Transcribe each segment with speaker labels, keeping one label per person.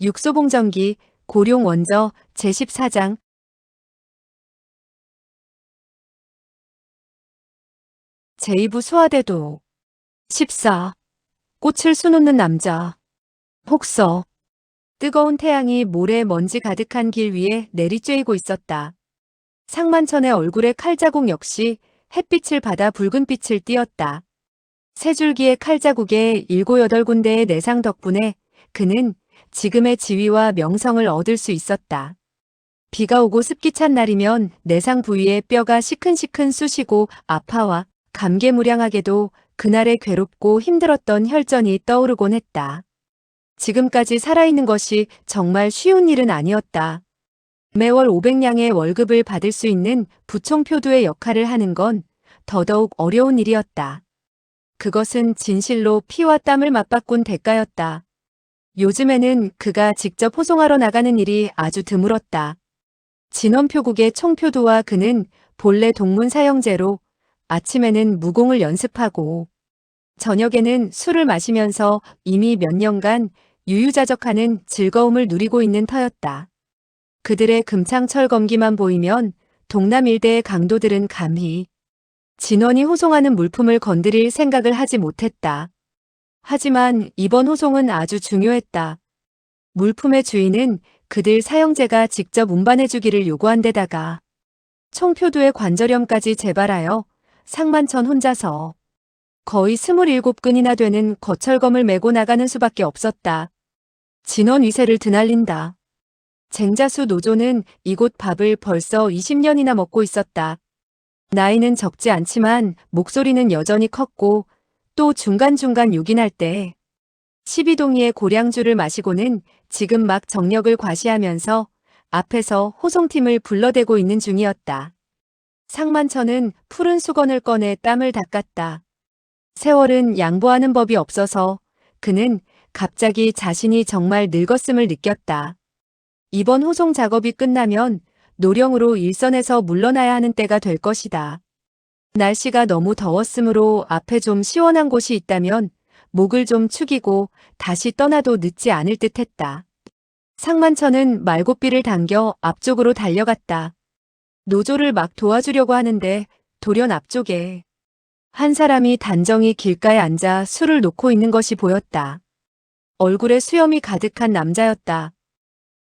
Speaker 1: 육소봉전기 고룡 원저 제14장 제2부 수화대도 14. 꽃을 수놓는 남자 혹서 뜨거운 태양이 모래 먼지 가득한 길 위에 내리쬐이고 있었다. 상만천의 얼굴에 칼자국 역시 햇빛을 받아 붉은빛을 띠었다. 세 줄기의 칼자국에 7, 8군데의 내상 덕분에 그는 지금의 지위와 명성을 얻을 수 있었다. 비가 오고 습기 찬 날이면 내상 부위에 뼈가 시큰시큰 쑤시고 아파와 감개무량하게도 그날의 괴롭고 힘들었던 혈전이 떠오르곤 했다. 지금까지 살아있는 것이 정말 쉬운 일은 아니었다. 매월 500냥의 월급을 받을 수 있는 부총표두의 역할을 하는 건 더더욱 어려운 일이었다. 그것은 진실로 피와 땀을 맞바꾼 대가였다. 요즘에는 그가 직접 호송하러 나가는 일이 아주 드물었다. 진원표국의 총표두와 그는 본래 동문 사형제로 아침에는 무공을 연습하고 저녁에는 술을 마시면서 이미 몇 년간 유유자적하는 즐거움을 누리고 있는 터였다. 그들의 금창철검기만 보이면 동남 일대의 강도들은 감히 진원이 호송하는 물품을 건드릴 생각을 하지 못했다. 하지만 이번 호송은 아주 중요했다. 물품의 주인은 그들 사형제가 직접 운반해주기를 요구한 데다가 총표두의 관절염까지 재발하여 상만천 혼자서 거의 27근이나 되는 거철검을 메고 나가는 수밖에 없었다. 진원 위세를 드날린다. 쟁자수 노조는 이곳 밥을 벌써 20년이나 먹고 있었다. 나이는 적지 않지만 목소리는 여전히 컸고 또 중간중간 요긴할 때 12동이의 고량주를 마시고는 지금 막 정력을 과시하면서 앞에서 호송팀을 불러대고 있는 중이었다. 상만천은 푸른 수건을 꺼내 땀을 닦았다. 세월은 양보하는 법이 없어서 그는 갑자기 자신이 정말 늙었음을 느꼈다. 이번 호송 작업이 끝나면 노령으로 일선에서 물러나야 하는 때가 될 것이다. 날씨가 너무 더웠으므로 앞에 좀 시원한 곳이 있다면 목을 좀 축이고 다시 떠나도 늦지 않을 듯 했다. 상만천은 말고삐를 당겨 앞쪽으로 달려갔다. 노조를 막 도와주려고 하는데 돌연 앞쪽에 한 사람이 단정히 길가에 앉아 술을 놓고 있는 것이 보였다. 얼굴에 수염이 가득한 남자였다.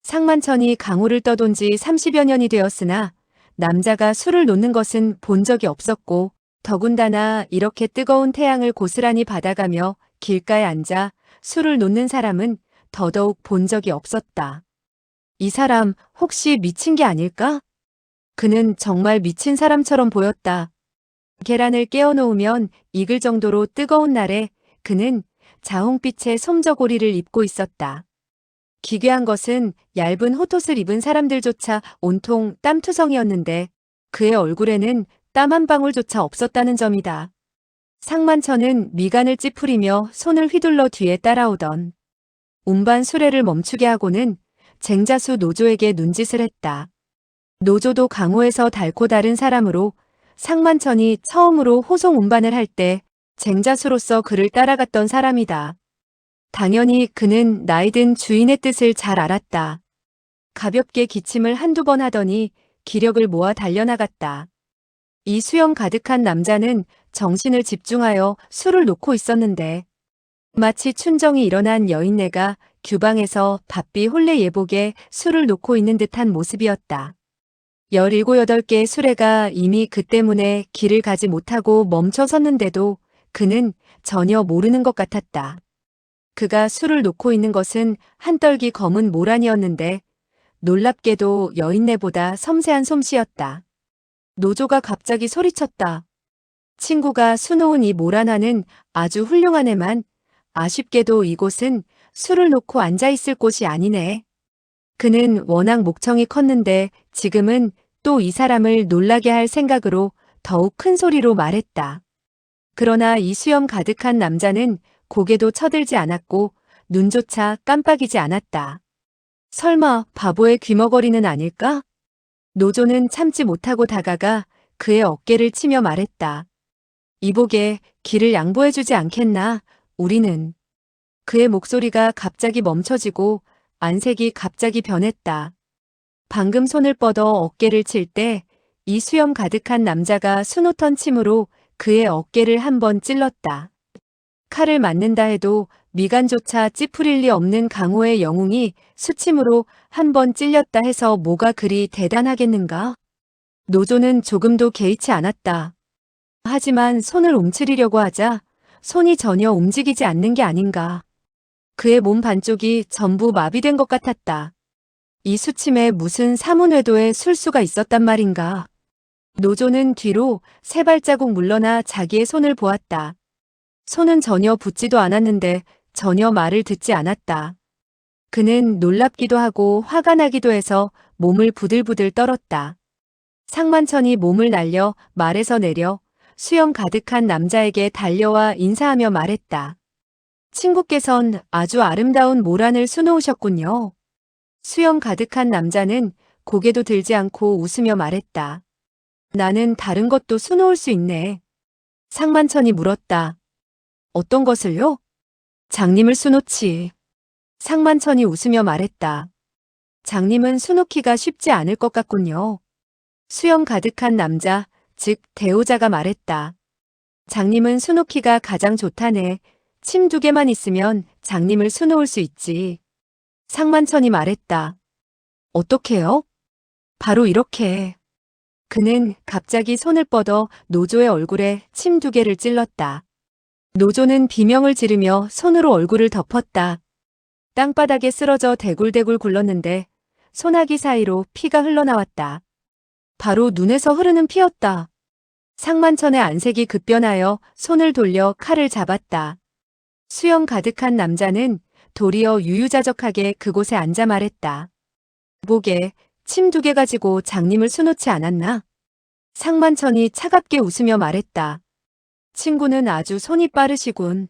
Speaker 1: 상만천이 강호를 떠돈 지 30여 년이 되었으나 남자가 술을 놓는 것은 본 적이 없었고 더군다나 이렇게 뜨거운 태양을 고스란히 받아가며 길가에 앉아 술을 놓는 사람은 더더욱 본 적이 없었다. 이 사람 혹시 미친 게 아닐까? 그는 정말 미친 사람처럼 보였다. 계란을 깨어놓으면 익을 정도로 뜨거운 날에 그는 자홍빛의 솜저고리를 입고 있었다. 기괴한 것은 얇은 헛옷을 입은 사람들조차 온통 땀투성이었는데 그의 얼굴에는 땀 한 방울조차 없었다는 점이다. 상만천은 미간을 찌푸리며 손을 휘둘러 뒤에 따라오던 운반 수레를 멈추게 하고는 쟁자수 노조에게 눈짓을 했다. 노조도 강호에서 달고 다른 사람으로 상만천이 처음으로 호송 운반을 할 때 쟁자수로서 그를 따라갔던 사람이다. 당연히 그는 나이든 주인의 뜻을 잘 알았다. 가볍게 기침을 한두 번 하더니 기력을 모아 달려나갔다. 이 수염 가득한 남자는 정신을 집중하여 술을 놓고 있었는데 마치 춘정이 일어난 여인네가 규방에서 바삐 혼례 예복에 술을 놓고 있는 듯한 모습이었다. 17, 8개의 수레가 이미 그 때문에 길을 가지 못하고 멈춰 섰는데도 그는 전혀 모르는 것 같았다. 그가 술을 놓고 있는 것은 한떨기 검은 모란이었는데 놀랍게도 여인네보다 섬세한 솜씨였다. 노조가 갑자기 소리쳤다. 친구가 수놓은 이 모란화는 아주 훌륭한 애만 아쉽게도 이곳은 술을 놓고 앉아있을 곳이 아니네. 그는 워낙 목청이 컸는데 지금은 또 이 사람을 놀라게 할 생각으로 더욱 큰 소리로 말했다. 그러나 이 수염 가득한 남자는 고개도 쳐들지 않았고 눈조차 깜빡이지 않았다. 설마 바보의 귀머거리는 아닐까? 노조는 참지 못하고 다가가 그의 어깨를 치며 말했다. 이복에 길을 양보해주지 않겠나? 우리는. 그의 목소리가 갑자기 멈춰지고 안색이 갑자기 변했다. 방금 손을 뻗어 어깨를 칠 때 이 수염 가득한 남자가 수놓던 침으로 그의 어깨를 한 번 찔렀다. 칼을 맞는다 해도 미간조차 찌푸릴 리 없는 강호의 영웅이 수침으로 한 번 찔렸다 해서 뭐가 그리 대단하겠는가? 노조는 조금도 개의치 않았다. 하지만 손을 움츠리려고 하자 손이 전혀 움직이지 않는 게 아닌가. 그의 몸 반쪽이 전부 마비된 것 같았다. 이 수침에 무슨 사문회도의 술수가 있었단 말인가. 노조는 뒤로 세 발자국 물러나 자기의 손을 보았다. 손은 전혀 붓지도 않았는데 전혀 말을 듣지 않았다. 그는 놀랍기도 하고 화가 나기도 해서 몸을 부들부들 떨었다. 상만천이 몸을 날려 말에서 내려 수염 가득한 남자에게 달려와 인사하며 말했다. 친구께선 아주 아름다운 모란을 수놓으셨군요. 수염 가득한 남자는 고개도 들지 않고 웃으며 말했다. 나는 다른 것도 수놓을 수 있네. 상만천이 물었다. 어떤 것을요? 장님을 수놓지. 상만천이 웃으며 말했다. 장님은 수놓기가 쉽지 않을 것 같군요. 수염 가득한 남자, 즉 대호자가 말했다. 장님은 수놓기가 가장 좋다네. 침 2개만 있으면 장님을 수놓을 수 있지. 상만천이 말했다. 어떻게요? 바로 이렇게. 그는 갑자기 손을 뻗어 노조의 얼굴에 침 2개를 찔렀다. 노조는 비명을 지르며 손으로 얼굴을 덮었다. 땅바닥에 쓰러져 대굴대굴 굴렀는데 소나기 사이로 피가 흘러나왔다. 바로 눈에서 흐르는 피였다. 상만천의 안색이 급변하여 손을 돌려 칼을 잡았다. 수염 가득한 남자는 도리어 유유자적하게 그곳에 앉아 말했다. 목에 침 2개 가지고 장님을 수놓지 않았나? 상만천이 차갑게 웃으며 말했다. 친구는 아주 손이 빠르시군.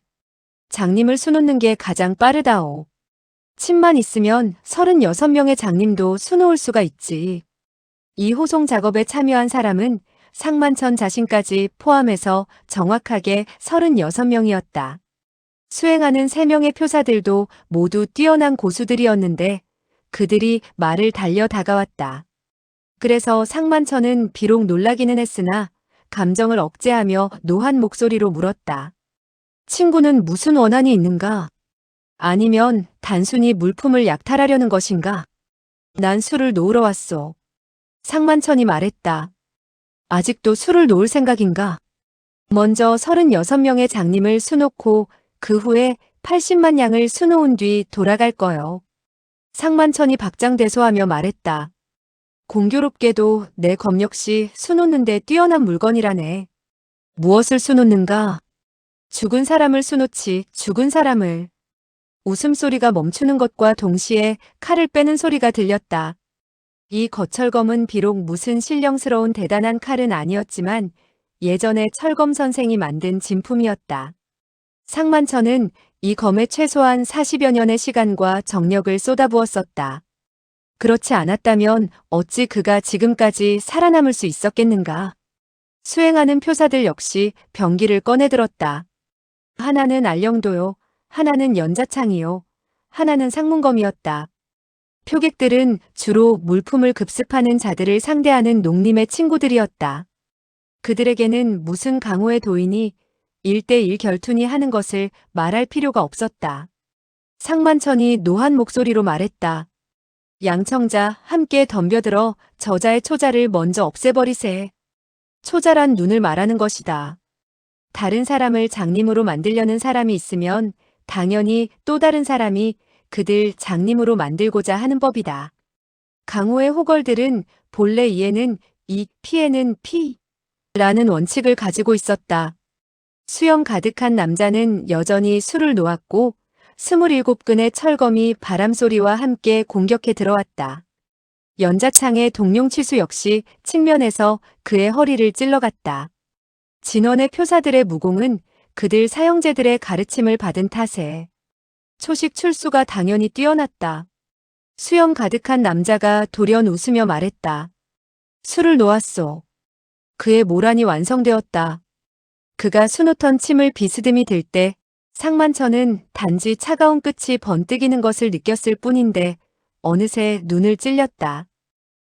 Speaker 1: 장님을 수놓는 게 가장 빠르다오. 침만 있으면 36명의 장님도 수놓을 수가 있지. 이 호송 작업에 참여한 사람은 상만천 자신까지 포함해서 정확하게 36명이었다. 수행하는 3명의 표사들도 모두 뛰어난 고수들이었는데 그들이 말을 달려 다가왔다. 그래서 상만천은 비록 놀라기는 했으나 감정을 억제하며 노한 목소리로 물었다. 친구는 무슨 원한이 있는가? 아니면 단순히 물품을 약탈하려는 것인가? 난 술을 놓으러 왔소. 상만천이 말했다. 아직도 술을 놓을 생각인가? 먼저 36명의 장님을 수놓고 그 후에 80만 양을 수놓은 뒤 돌아갈 거요. 상만천이 박장대소하며 말했다. 공교롭게도 내 검 역시 수놓는데 뛰어난 물건이라네. 무엇을 수놓는가? 죽은 사람을 수놓지, 죽은 사람을. 웃음소리가 멈추는 것과 동시에 칼을 빼는 소리가 들렸다. 이 거철검은 비록 무슨 신령스러운 대단한 칼은 아니었지만 예전에 철검 선생이 만든 진품이었다. 상만천은 이 검에 최소한 40여 년의 시간과 정력을 쏟아부었었다. 그렇지 않았다면 어찌 그가 지금까지 살아남을 수 있었겠는가? 수행하는 표사들 역시 병기를 꺼내들었다. 하나는 알령도요, 하나는 연자창이요, 하나는 상문검이었다. 표객들은 주로 물품을 급습하는 자들을 상대하는 농림의 친구들이었다. 그들에게는 무슨 강호의 도인이 1대1 결투니 하는 것을 말할 필요가 없었다. 상만천이 노한 목소리로 말했다. 양청자 함께 덤벼들어 저자의 초자를 먼저 없애버리세. 초자란 눈을 말하는 것이다. 다른 사람을 장님으로 만들려는 사람이 있으면 당연히 또 다른 사람이 그들 장님으로 만들고자 하는 법이다. 강호의 호걸들은 본래 이에는 이, 피에는 피라는 원칙을 가지고 있었다. 수염 가득한 남자는 여전히 술을 놓았고 27근의 철검이 바람소리와 함께 공격해 들어왔다. 연자창의 동룡치수 역시 측면에서 그의 허리를 찔러갔다. 진원의 표사들의 무공은 그들 사형제들의 가르침을 받은 탓에 초식 출수가 당연히 뛰어났다. 수염 가득한 남자가 돌연 웃으며 말했다. 술을 놓았소. 그의 모란이 완성되었다. 그가 수놓던 침을 비스듬히 들 때 상만천은 단지 차가운 끝이 번뜩이는 것을 느꼈을 뿐인데 어느새 눈을 찔렸다.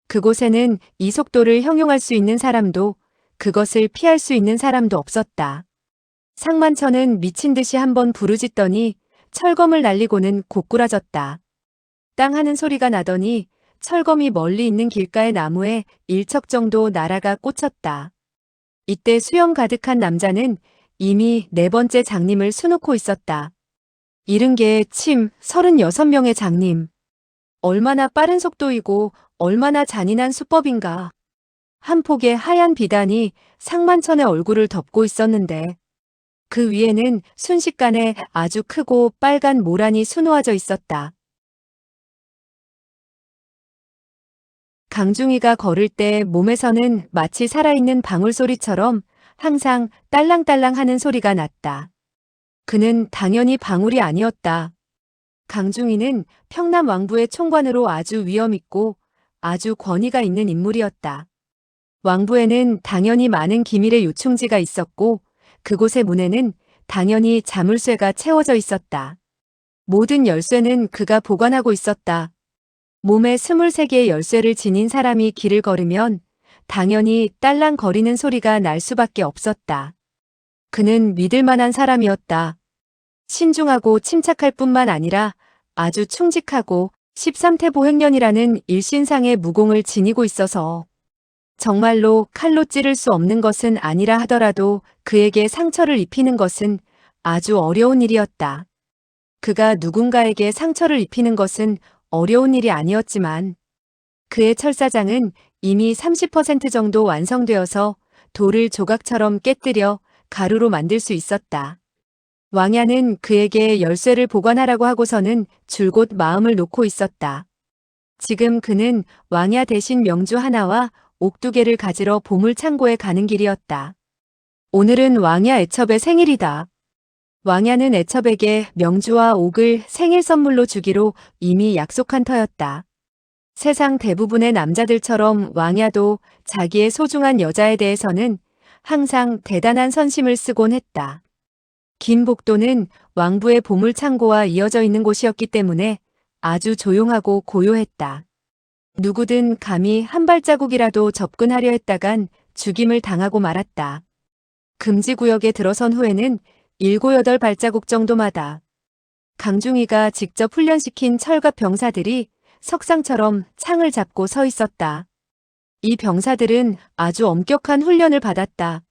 Speaker 1: 그곳에는 이 속도를 형용할 수 있는 사람도 그것을 피할 수 있는 사람도 없었다. 상만천은 미친 듯이 한번 부르짖더니 철검을 날리고는 고꾸라졌다. 땅 하는 소리가 나더니 철검이 멀리 있는 길가의 나무에 1척 정도 날아가 꽂혔다. 이때 수염 가득한 남자는 이미 4번째 장님을 수놓고 있었다. 70개의 침 36명의 장님. 얼마나 빠른 속도이고 얼마나 잔인한 수법인가. 한 폭의 하얀 비단이 상만천의 얼굴을 덮고 있었는데 그 위에는 순식간에 아주 크고 빨간 모란이 수놓아져 있었다. 강중이가 걸을 때 몸에서는 마치 살아있는 방울소리처럼 항상 딸랑딸랑 하는 소리가 났다. 그는 당연히 방울이 아니었다. 강중이는 평남 왕부의 총관으로 아주 위엄있고 아주 권위가 있는 인물이었다. 왕부에는 당연히 많은 기밀의 요충지가 있었고 그곳의 문에는 당연히 자물쇠가 채워져 있었다. 모든 열쇠는 그가 보관하고 있었다. 몸에 23개의 열쇠를 지닌 사람이 길을 걸으면 당연히 딸랑거리는 소리가 날 수밖에 없었다. 그는 믿을 만한 사람이었다. 신중하고 침착할 뿐만 아니라 아주 충직하고 13태보행년이라는 일신상의 무공을 지니고 있어서 정말로 칼로 찌를 수 없는 것은 아니라 하더라도 그에게 상처를 입히는 것은 아주 어려운 일이었다. 그가 누군가에게 상처를 입히는 것은 어려운 일이 아니었지만 그의 철사장은 이미 30% 정도 완성되어서 돌을 조각처럼 깨뜨려 가루로 만들 수 있었다. 왕야는 그에게 열쇠를 보관하라고 하고서는 줄곧 마음을 놓고 있었다. 지금 그는 왕야 대신 명주 하나와 옥 2개를 가지러 보물창고에 가는 길이었다. 오늘은 왕야 애첩의 생일이다. 왕야는 애첩에게 명주와 옥을 생일 선물로 주기로 이미 약속한 터였다. 세상 대부분의 남자들처럼 왕야도 자기의 소중한 여자에 대해서는 항상 대단한 선심을 쓰곤 했다. 긴 복도는 왕부의 보물창고와 이어져 있는 곳이었기 때문에 아주 조용하고 고요했다. 누구든 감히 한 발자국이라도 접근하려 했다간 죽임을 당하고 말았다. 금지구역에 들어선 후에는 7, 8발자국 정도마다 강중이가 직접 훈련시킨 철갑 병사들이 석상처럼 창을 잡고 서 있었다. 이 병사들은 아주 엄격한 훈련을 받았다.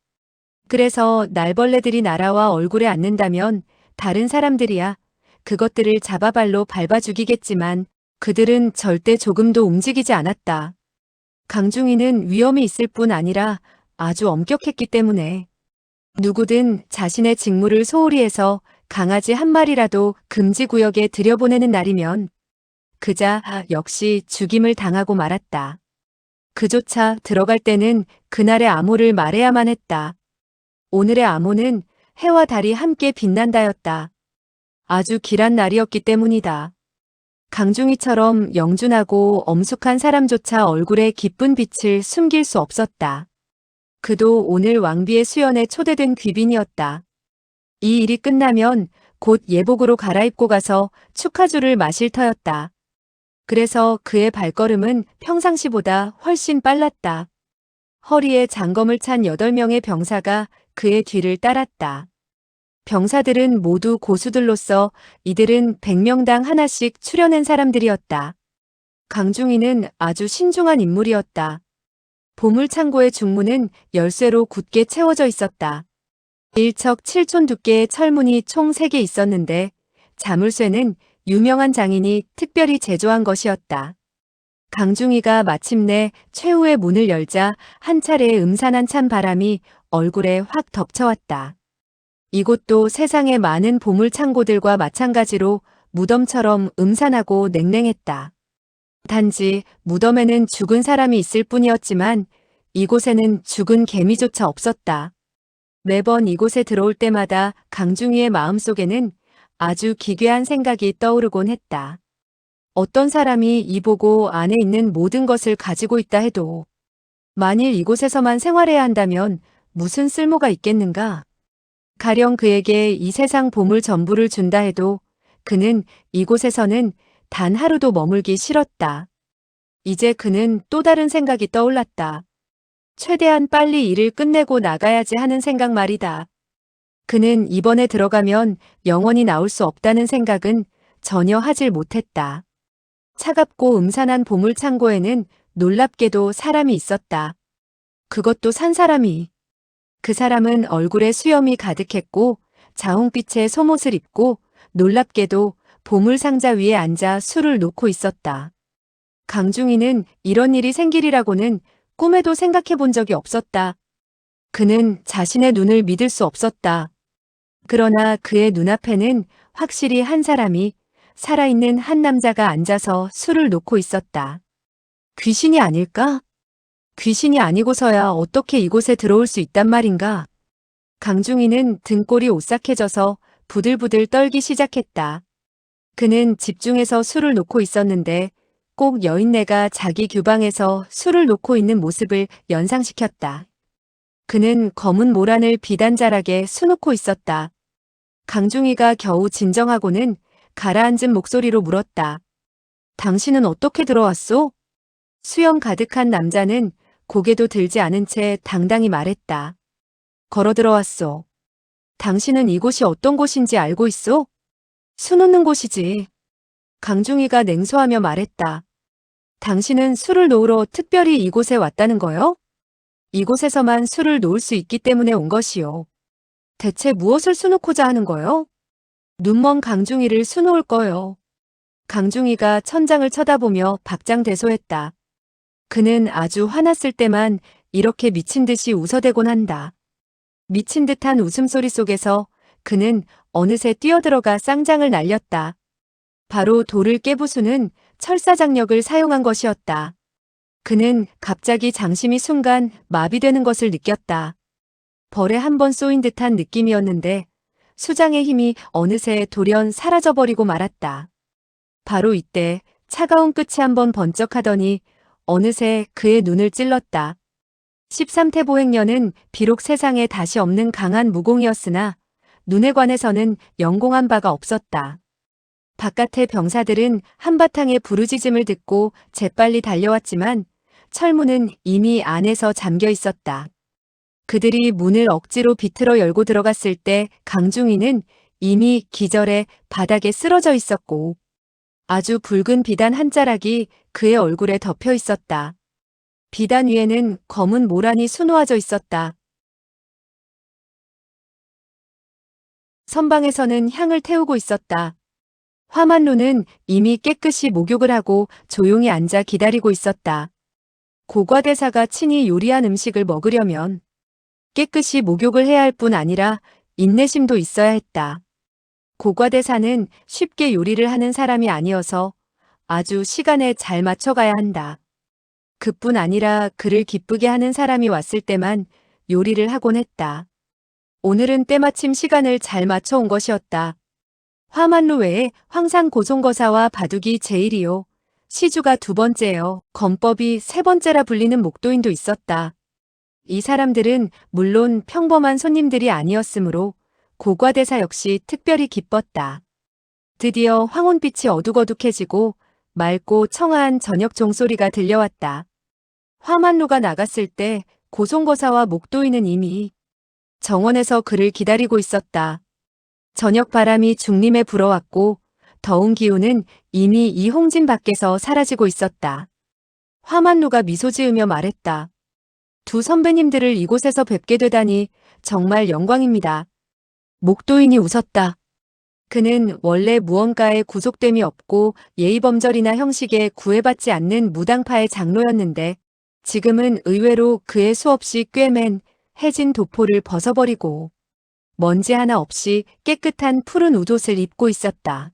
Speaker 1: 그래서 날벌레들이 날아와 얼굴에 앉는다면 다른 사람들이야 그것들을 잡아발로 밟아 죽이겠지만 그들은 절대 조금도 움직이지 않았다. 강중이는 위험이 있을 뿐 아니라 아주 엄격했기 때문에 누구든 자신의 직무를 소홀히 해서 강아지 한 마리라도 금지구역에 들여보내는 날이면 그자 역시 죽임을 당하고 말았다. 그조차 들어갈 때는 그날의 암호를 말해야만 했다. 오늘의 암호는 해와 달이 함께 빛난다였다. 아주 길한 날이었기 때문이다. 강중이처럼 영준하고 엄숙한 사람조차 얼굴에 기쁜 빛을 숨길 수 없었다. 그도 오늘 왕비의 수연에 초대된 귀빈이었다. 이 일이 끝나면 곧 예복으로 갈아입고 가서 축하주를 마실 터였다. 그래서 그의 발걸음은 평상시보다 훨씬 빨랐다. 허리에 장검을 찬 8명의 병사가 그의 뒤를 따랐다. 병사들은 모두 고수들로서 이들은 100명당 하나씩 추려낸 사람들이었다. 강중이는 아주 신중한 인물이었다. 보물창고의 중문은 열쇠로 굳게 채워져 있었다. 1척 7촌 두께의 철문이 총 3개 있었는데 자물쇠는 유명한 장인이 특별히 제조한 것이었다. 강중이가 마침내 최후의 문을 열자 한 차례의 음산한 찬 바람이 얼굴에 확 덮쳐왔다. 이곳도 세상의 많은 보물창고들과 마찬가지로 무덤처럼 음산하고 냉랭했다. 단지 무덤에는 죽은 사람이 있을 뿐이었지만 이곳에는 죽은 개미조차 없었다. 매번 이곳에 들어올 때마다 강중이의 마음속에는 아주 기괴한 생각이 떠오르곤 했다. 어떤 사람이 이보고 안에 있는 모든 것을 가지고 있다 해도 만일 이곳에서만 생활해야 한다면 무슨 쓸모가 있겠는가? 가령 그에게 이 세상 보물 전부를 준다 해도 그는 이곳에서는 단 하루도 머물기 싫었다. 이제 그는 또 다른 생각이 떠올랐다. 최대한 빨리 일을 끝내고 나가야지 하는 생각 말이다. 그는 이번에 들어가면 영원히 나올 수 없다는 생각은 전혀 하질 못했다. 차갑고 음산한 보물 창고에는 놀랍게도 사람이 있었다. 그것도 산 사람이. 그 사람은 얼굴에 수염이 가득했고 자홍빛의 속옷을 입고 놀랍게도 보물 상자 위에 앉아 술을 놓고 있었다. 강중이는 이런 일이 생길이라고는 꿈에도 생각해 본 적이 없었다. 그는 자신의 눈을 믿을 수 없었다. 그러나 그의 눈앞에는 확실히 한 사람이 살아있는 한 남자가 앉아서 술을 놓고 있었다. 귀신이 아닐까? 귀신이 아니고서야 어떻게 이곳에 들어올 수 있단 말인가? 강중이는 등골이 오싹해져서 부들부들 떨기 시작했다. 그는 집중해서 술을 놓고 있었는데 꼭 여인네가 자기 규방에서 술을 놓고 있는 모습을 연상시켰다. 그는 검은 모란을 비단자락에 수놓고 있었다. 강중이가 겨우 진정하고는 가라앉은 목소리로 물었다. 당신은 어떻게 들어왔소? 수염 가득한 남자는 고개도 들지 않은 채 당당히 말했다. 걸어 들어왔소. 당신은 이곳이 어떤 곳인지 알고 있소? 수놓는 곳이지. 강중이가 냉소하며 말했다. 당신은 술을 놓으러 특별히 이곳에 왔다는 거요? 이곳에서만 술을 놓을 수 있기 때문에 온 것이요. 대체 무엇을 수놓고자 하는 거요? 눈먼 강중이를 수놓을 거요. 강중이가 천장을 쳐다보며 박장대소했다. 그는 아주 화났을 때만 이렇게 미친 듯이 웃어대곤 한다. 미친 듯한 웃음소리 속에서 그는 어느새 뛰어들어가 쌍장을 날렸다. 바로 돌을 깨부수는 철사장력을 사용한 것이었다. 그는 갑자기 장심이 순간 마비되는 것을 느꼈다. 벌에 한 번 쏘인 듯한 느낌이었는데 수장의 힘이 어느새 돌연 사라져버리고 말았다. 바로 이때 차가운 끝이 한번 번쩍하더니 어느새 그의 눈을 찔렀다. 13태보행년은 비록 세상에 다시 없는 강한 무공이었으나 눈에 관해서는 영공한 바가 없었다. 바깥의 병사들은 한바탕의 부르짖음을 듣고 재빨리 달려왔지만 철문은 이미 안에서 잠겨 있었다. 그들이 문을 억지로 비틀어 열고 들어갔을 때 강중이는 이미 기절해 바닥에 쓰러져 있었고 아주 붉은 비단 한 자락이 그의 얼굴에 덮여 있었다. 비단 위에는 검은 모란이 수놓아져 있었다. 선방에서는 향을 태우고 있었다. 화만루는 이미 깨끗이 목욕을 하고 조용히 앉아 기다리고 있었다. 고과대사가 친히 요리한 음식을 먹으려면 깨끗이 목욕을 해야 할 뿐 아니라 인내심도 있어야 했다. 고과대사는 쉽게 요리를 하는 사람이 아니어서 아주 시간에 잘 맞춰가야 한다. 그뿐 아니라 그를 기쁘게 하는 사람이 왔을 때만 요리를 하곤 했다. 오늘은 때마침 시간을 잘 맞춰온 것이었다. 화만루 외에 황상 고송거사와 바둑이 제일이요. 시주가 두 번째요. 검법이 세 번째라 불리는 목도인도 있었다. 이 사람들은 물론 평범한 손님들이 아니었으므로 고과대사 역시 특별히 기뻤다. 드디어 황혼빛이 어둑어둑해지고 맑고 청아한 저녁 종소리가 들려왔다. 화만루가 나갔을 때 고송거사와 목도인은 이미 정원에서 그를 기다리고 있었다. 저녁 바람이 중림에 불어왔고 더운 기운은 이미 이 홍진 밖에서 사라지고 있었다. 화만루가 미소 지으며 말했다. 두 선배님들을 이곳에서 뵙게 되다니 정말 영광입니다. 목도인이 웃었다. 그는 원래 무언가에 구속됨이 없고 예의범절이나 형식에 구애받지 않는 무당파의 장로였는데 지금은 의외로 그의 수없이 꿰맨 해진 도포를 벗어버리고 먼지 하나 없이 깨끗한 푸른 웃옷을 입고 있었다.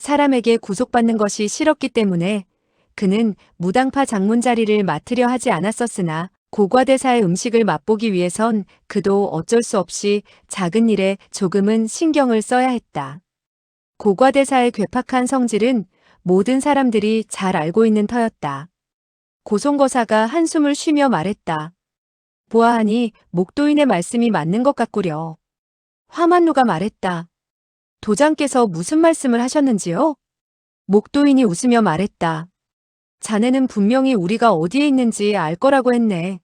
Speaker 1: 사람에게 구속받는 것이 싫었기 때문에 그는 무당파 장문 자리를 맡으려 하지 않았었으나 고과대사의 음식을 맛보기 위해선 그도 어쩔 수 없이 작은 일에 조금은 신경을 써야 했다. 고과대사의 괴팍한 성질은 모든 사람들이 잘 알고 있는 터였다. 고송거사가 한숨을 쉬며 말했다. 보아하니 목도인의 말씀이 맞는 것 같구려. 화만루가 말했다. 도장께서 무슨 말씀을 하셨는지요? 목도인이 웃으며 말했다. 자네는 분명히 우리가 어디에 있는지 알 거라고 했네.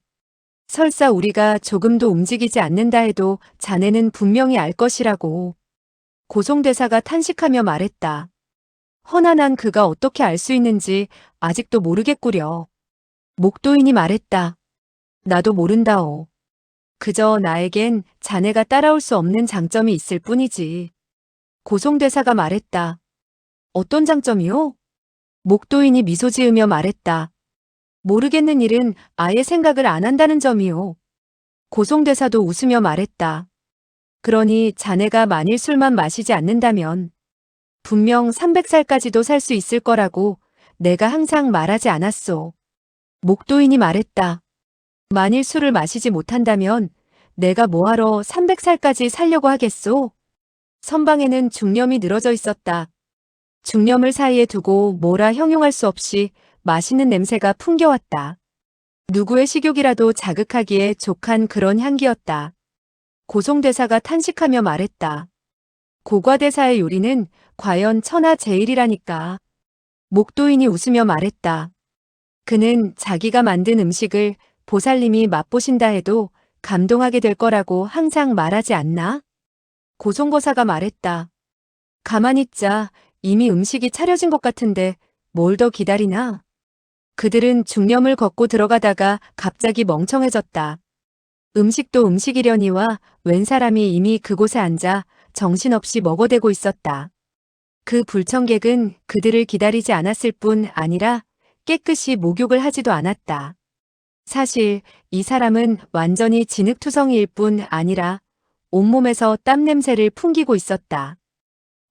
Speaker 1: 설사 우리가 조금도 움직이지 않는다 해도 자네는 분명히 알 것이라고. 고송대사가 탄식하며 말했다. 허나 난 그가 어떻게 알 수 있는지 아직도 모르겠구려. 목도인이 말했다. 나도 모른다오. 그저 나에겐 자네가 따라올 수 없는 장점이 있을 뿐이지. 고송대사가 말했다. 어떤 장점이요? 목도인이 미소 지으며 말했다. 모르겠는 일은 아예 생각을 안 한다는 점이요. 고송대사도 웃으며 말했다. 그러니 자네가 만일 술만 마시지 않는다면 분명 300살까지도 살 수 있을 거라고 내가 항상 말하지 않았소. 목도인이 말했다. 만일 술을 마시지 못한다면 내가 뭐하러 300살까지 살려고 하겠소? 선방에는 중념이 늘어져 있었다. 중념을 사이에 두고 뭐라 형용할 수 없이 맛있는 냄새가 풍겨왔다. 누구의 식욕이라도 자극하기에 족한 그런 향기였다. 고송대사가 탄식하며 말했다. 고과대사의 요리는 과연 천하제일이라니까. 목도인이 웃으며 말했다. 그는 자기가 만든 음식을 보살님이 맛보신다 해도 감동하게 될 거라고 항상 말하지 않나? 고송거사가 말했다. 가만히 있자. 이미 음식이 차려진 것 같은데 뭘 더 기다리나? 그들은 중념을 걷고 들어가다가 갑자기 멍청해졌다. 음식도 음식이려니와 웬 사람이 이미 그곳에 앉아 정신없이 먹어대고 있었다. 그 불청객은 그들을 기다리지 않았을 뿐 아니라 깨끗이 목욕을 하지도 않았다. 사실 이 사람은 완전히 진흙투성이일 뿐 아니라 온몸에서 땀 냄새를 풍기고 있었다.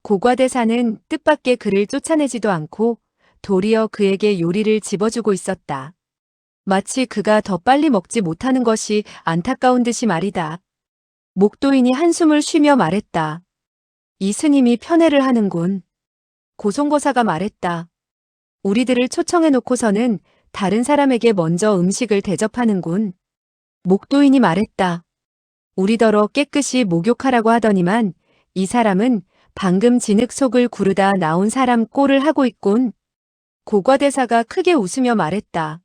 Speaker 1: 고과대사는 뜻밖의 그를 쫓아내지도 않고 도리어 그에게 요리를 집어주고 있었다. 마치 그가 더 빨리 먹지 못하는 것이 안타까운 듯이 말이다. 목도인이 한숨을 쉬며 말했다. 이 스님이 편애를 하는군. 고송거사가 말했다. 우리들을 초청해 놓고서는 다른 사람에게 먼저 음식을 대접하는군. 목도인이 말했다. 우리더러 깨끗이 목욕하라고 하더니만 이 사람은 방금 진흙 속을 구르다 나온 사람 꼴을 하고 있군. 고과대사가 크게 웃으며 말했다.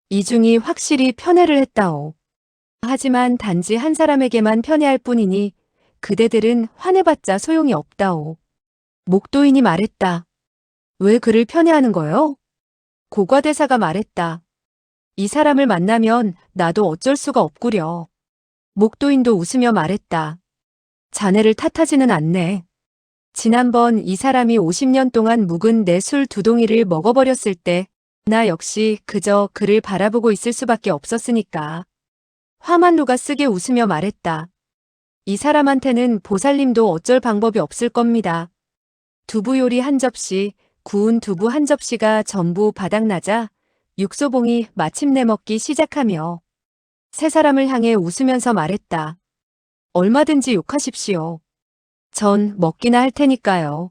Speaker 1: 이중이 확실히 편애를 했다오. 하지만 단지 한 사람에게만 편애할 뿐이니 그대들은 화내봤자 소용이 없다오. 목도인이 말했다. 왜 그를 편애하는 거요? 고과대사가 말했다. 이 사람을 만나면 나도 어쩔 수가 없구려. 목도인도 웃으며 말했다. 자네를 탓하지는 않네. 지난번 이 사람이 50년 동안 묵은 내 술 2동이를 먹어버렸을 때 나 역시 그저 그를 바라보고 있을 수밖에 없었으니까. 화만루가 쓰게 웃으며 말했다. 이 사람한테는 보살님도 어쩔 방법이 없을 겁니다. 두부 요리 한 접시, 구운 두부 한 접시가 전부 바닥나자 육소봉이 마침내 먹기 시작하며 세 사람을 향해 웃으면서 말했다. 얼마든지 욕하십시오. 전 먹기나 할 테니까요.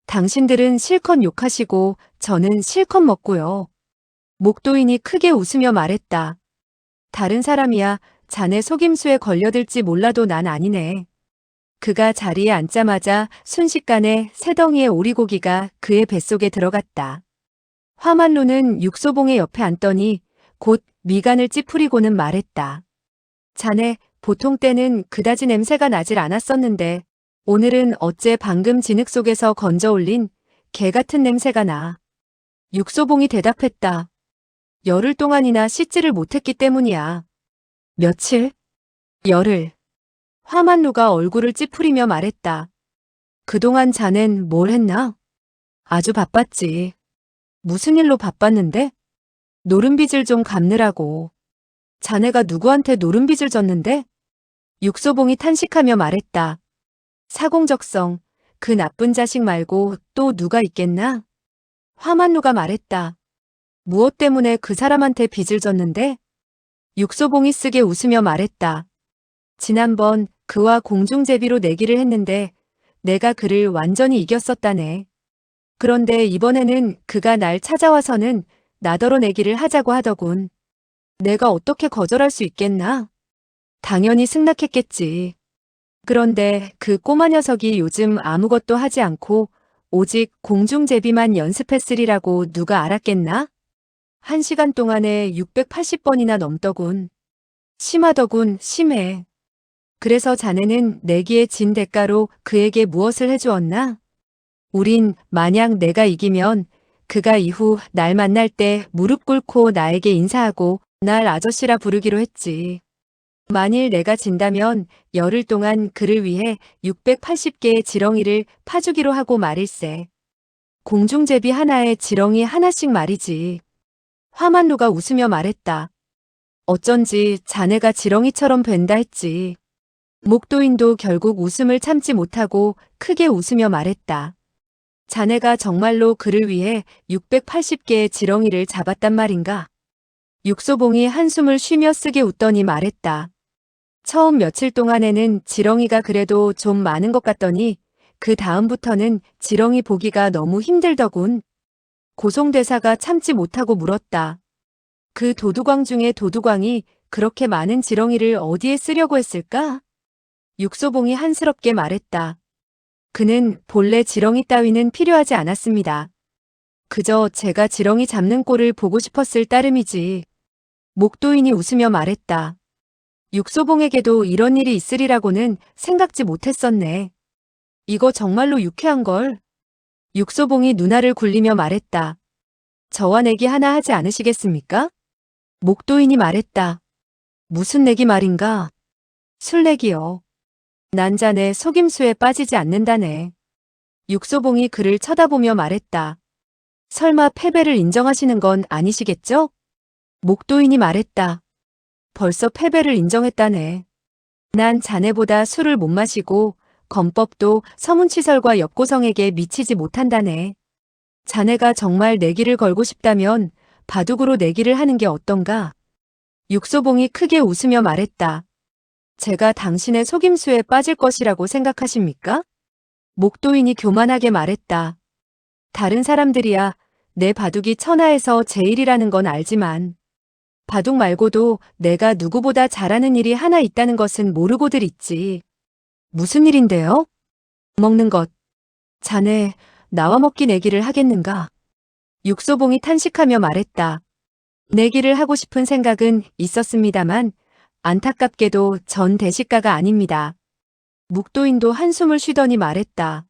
Speaker 1: 당신들은 실컷 욕하시고 저는 실컷 먹고요. 목도인이 크게 웃으며 말했다. 다른 사람이야 자네 속임수에 걸려들지 몰라도 난 아니네. 그가 자리에 앉자마자 순식간에 세 덩이의 오리고기가 그의 뱃속에 들어갔다. 화만루는 육소봉의 옆에 앉더니 곧 미간을 찌푸리고는 말했다. 자네 보통 때는 그다지 냄새가 나질 않았었는데 오늘은 어째 방금 진흙 속에서 건져 올린 개 같은 냄새가 나. 육소봉이 대답했다. 열흘 동안이나 씻지를 못했기 때문이야. 며칠? 열흘. 화만루가 얼굴을 찌푸리며 말했다. 그동안 자넨 뭘 했나? 아주 바빴지. 무슨 일로 바빴는데? 노름빚을 좀 갚느라고. 자네가 누구한테 노름빚을 졌는데? 육소봉이 탄식하며 말했다. 사공적성, 그 나쁜 자식 말고 또 누가 있겠나? 화만루가 말했다. 무엇 때문에 그 사람한테 빚을 졌는데? 육소봉이 쓰게 웃으며 말했다. 지난번 그와 공중제비로 내기를 했는데 내가 그를 완전히 이겼었다네. 그런데 이번에는 그가 날 찾아와서는 나더러 내기를 하자고 하더군. 내가 어떻게 거절할 수 있겠나? 당연히 승낙했겠지. 그런데 그 꼬마 녀석이 요즘 아무것도 하지 않고 오직 공중제비만 연습했으리라고 누가 알았겠나? 1시간 동안에 680번이나 넘더군. 심하더군, 심해. 그래서 자네는 내기에 진 대가로 그에게 무엇을 해주었나? 우린 만약 내가 이기면 그가 이후 날 만날 때 무릎 꿇고 나에게 인사하고 날 아저씨라 부르기로 했지. 만일 내가 진다면 열흘 동안 그를 위해 680개의 지렁이를 파주기로 하고 말일세. 공중제비 하나에 지렁이 하나씩 말이지. 화만루가 웃으며 말했다. 어쩐지 자네가 지렁이처럼 된다 했지. 목도인도 결국 웃음을 참지 못하고 크게 웃으며 말했다. 자네가 정말로 그를 위해 680개의 지렁이를 잡았단 말인가? 육소봉이 한숨을 쉬며 쓰게 웃더니 말했다. 처음 며칠 동안에는 지렁이가 그래도 좀 많은 것 같더니 그 다음부터는 지렁이 보기가 너무 힘들더군. 고송대사가 참지 못하고 물었다. 그 도두광 중에 도두광이 그렇게 많은 지렁이를 어디에 쓰려고 했을까? 육소봉이 한스럽게 말했다. 그는 본래 지렁이 따위는 필요하지 않았습니다. 그저 제가 지렁이 잡는 꼴을 보고 싶었을 따름이지. 목도인이 웃으며 말했다. 육소봉에게도 이런 일이 있으리라고는 생각지 못했었네. 이거 정말로 유쾌한걸. 육소봉이 누나를 굴리며 말했다. 저와 내기 하나 하지 않으시겠습니까? 목도인이 말했다. 무슨 내기 말인가? 술내기요. 난 자네 속임수에 빠지지 않는다네. 육소봉이 그를 쳐다보며 말했다. 설마 패배를 인정하시는 건 아니시겠죠? 목도인이 말했다. 벌써 패배를 인정했다네. 난 자네보다 술을 못 마시고 건법도 서문치설과 엽고성에게 미치지 못한다네. 자네가 정말 내기를 걸고 싶다면 바둑으로 내기를 하는 게 어떤가? 육소봉이 크게 웃으며 말했다. 제가 당신의 속임수에 빠질 것이라고 생각하십니까? 목도인이 교만하게 말했다. 다른 사람들이야 내 바둑이 천하에서 제일이라는 건 알지만 바둑 말고도 내가 누구보다 잘하는 일이 하나 있다는 것은 모르고들 있지. 무슨 일인데요? 먹는 것. 자네 나와 먹기 내기를 하겠는가? 육소봉이 탄식하며 말했다. 내기를 하고 싶은 생각은 있었습니다만 안타깝게도 전 대식가가 아닙니다. 묵도인도 한숨을 쉬더니 말했다.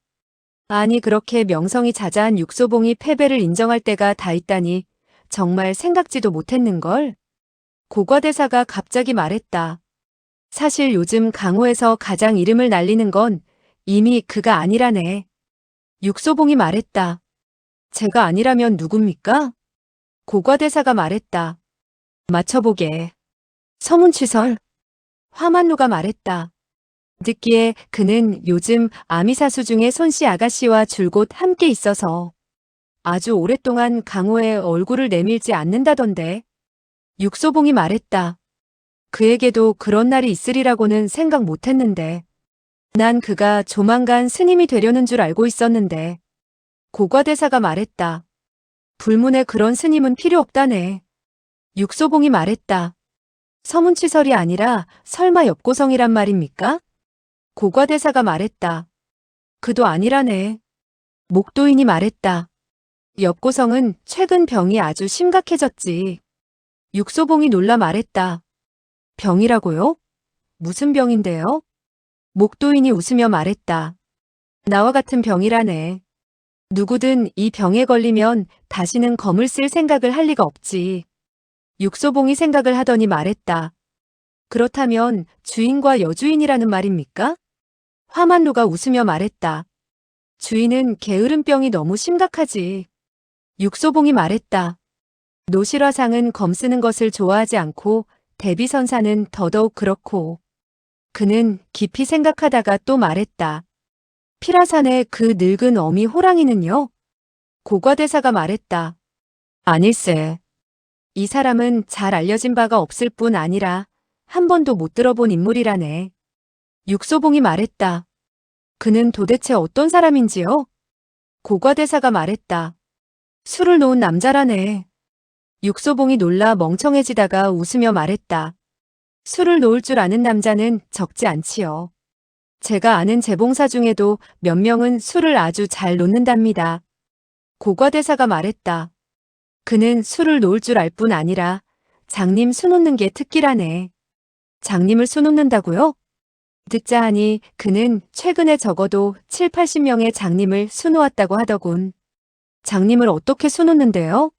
Speaker 1: 아니 그렇게 명성이 자자한 육소봉이 패배를 인정할 때가 다 있다니 정말 생각지도 못했는걸. 고과대사가 갑자기 말했다. 사실 요즘 강호에서 가장 이름을 날리는 건 이미 그가 아니라네. 육소봉이 말했다. 제가 아니라면 누굽니까? 고과대사가 말했다. 맞춰보게. 서문치설. 화만루가 말했다. 듣기에 그는 요즘 아미사수 중에 손씨 아가씨와 줄곧 함께 있어서 아주 오랫동안 강호의 얼굴을 내밀지 않는다던데. 육소봉이 말했다. 그에게도 그런 날이 있으리라고는 생각 못했는데. 난 그가 조만간 스님이 되려는 줄 알고 있었는데. 고과대사가 말했다. 불문에 그런 스님은 필요 없다네. 육소봉이 말했다. 서문치설이 아니라 설마 엽고성이란 말입니까? 고과대사가 말했다. 그도 아니라네. 목도인이 말했다. 엽고성은 최근 병이 아주 심각해졌지. 육소봉이 놀라 말했다. 병이라고요? 무슨 병인데요? 목도인이 웃으며 말했다. 나와 같은 병이라네. 누구든 이 병에 걸리면 다시는 검을 쓸 생각을 할 리가 없지. 육소봉이 생각을 하더니 말했다. 그렇다면 주인과 여주인이라는 말입니까? 화만루가 웃으며 말했다. 주인은 게으름병이 너무 심각하지. 육소봉이 말했다. 노실화상은 검 쓰는 것을 좋아하지 않고 대비선사는 더더욱 그렇고. 그는 깊이 생각하다가 또 말했다. 피라산의 그 늙은 어미 호랑이는요? 고과대사가 말했다. 아닐세. 이 사람은 잘 알려진 바가 없을 뿐 아니라 한 번도 못 들어본 인물이라네. 육소봉이 말했다. 그는 도대체 어떤 사람인지요? 고과대사가 말했다. 술을 놓은 남자라네. 육소봉이 놀라 멍청해지다가 웃으며 말했다. 술을 놓을 줄 아는 남자는 적지 않지요. 제가 아는 재봉사 중에도 몇 명은 술을 아주 잘 놓는답니다. 고과대사가 말했다. 그는 술을 놓을 줄 알 뿐 아니라 장님 수놓는 게 특기라네. 장님을 수놓는다고요? 듣자 하니 그는 최근에 적어도 7, 80명의 장님을 수놓았다고 하더군. 장님을 어떻게 수놓는데요?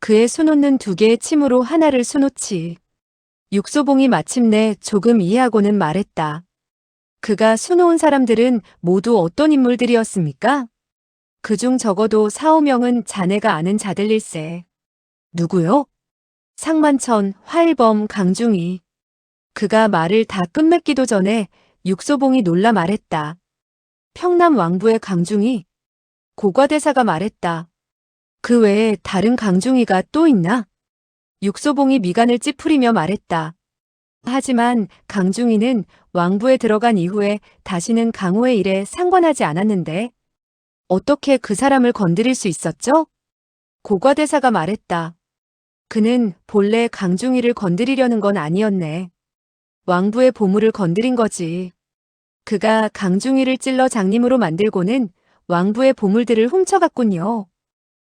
Speaker 1: 그의 수놓는 2개의 침으로 하나를 수놓지. 육소봉이 마침내 조금 이해하고는 말했다. 그가 수놓은 사람들은 모두 어떤 인물들이었습니까? 그중 적어도 4, 5명은 자네가 아는 자들일세. 누구요? 상만천, 화일범, 강중이. 그가 말을 다 끝맺기도 전에 육소봉이 놀라 말했다. 평남 왕부의 강중이? 고과대사가 말했다. 그 외에 다른 강중이가 또 있나? 육소봉이 미간을 찌푸리며 말했다. 하지만 강중이는 왕부에 들어간 이후에 다시는 강호의 일에 상관하지 않았는데 어떻게 그 사람을 건드릴 수 있었죠? 고과대사가 말했다. 그는 본래 강중이를 건드리려는 건 아니었네. 왕부의 보물을 건드린 거지. 그가 강중이를 찔러 장님으로 만들고는 왕부의 보물들을 훔쳐갔군요.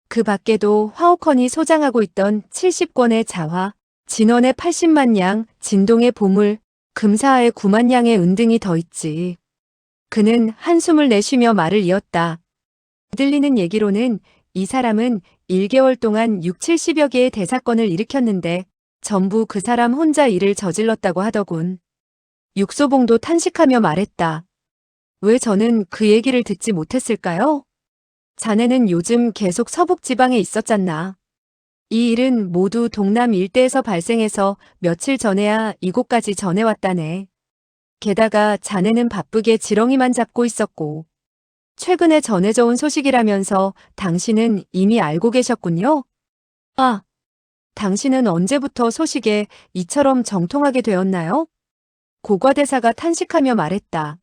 Speaker 1: 그 밖에도 화옥헌이 소장하고 있던 70권의 자화, 진원의 80만 양, 진동의 보물, 금사의 9만 양의 은 등이 더 있지. 그는 한숨을 내쉬며 말을 이었다. 들리는 얘기로는 이 사람은 1개월 동안 6, 70여 개의 대사건을 일으켰는데 전부 그 사람 혼자 일을 저질렀다고 하더군. 육소봉도 탄식하며 말했다. 왜 저는 그 얘기를 듣지 못했을까요? 자네는 요즘 계속 서북지방에 있었잖나. 이 일은 모두 동남 일대에서 발생해서 며칠 전에야 이곳까지 전해왔다네. 게다가 자네는 바쁘게 지렁이만 잡고 있었고 최근에 전해져 온 소식이라면서 당신은 이미 알고 계셨군요. 아, 당신은 언제부터 소식에 이처럼 정통하게 되었나요? 고과대사가 탄식하며 말했다.